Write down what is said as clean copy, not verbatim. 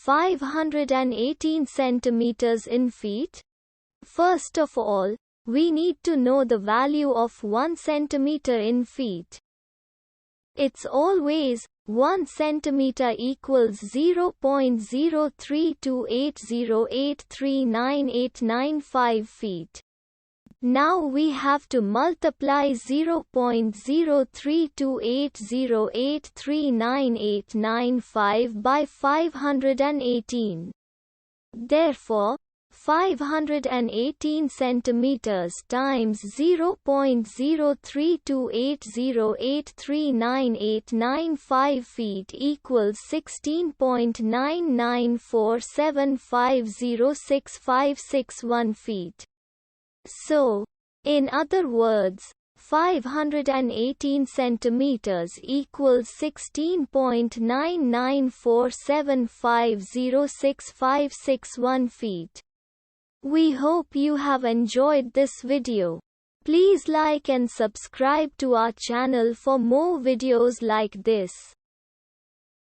518 centimeters in feet? First of all, we need to know the value of 1 centimeter in feet. It's always 1 centimeter equals 0.03280839895 feet. Now we have to multiply 0.03280839895 by 518. Therefore, 518 centimeters times 0.03280839895 feet equals 16.99475065661 feet. So, in other words, 518 centimeters equals 16.99475065661 feet. We hope you have enjoyed this video. Please like and subscribe to our channel for more videos like this.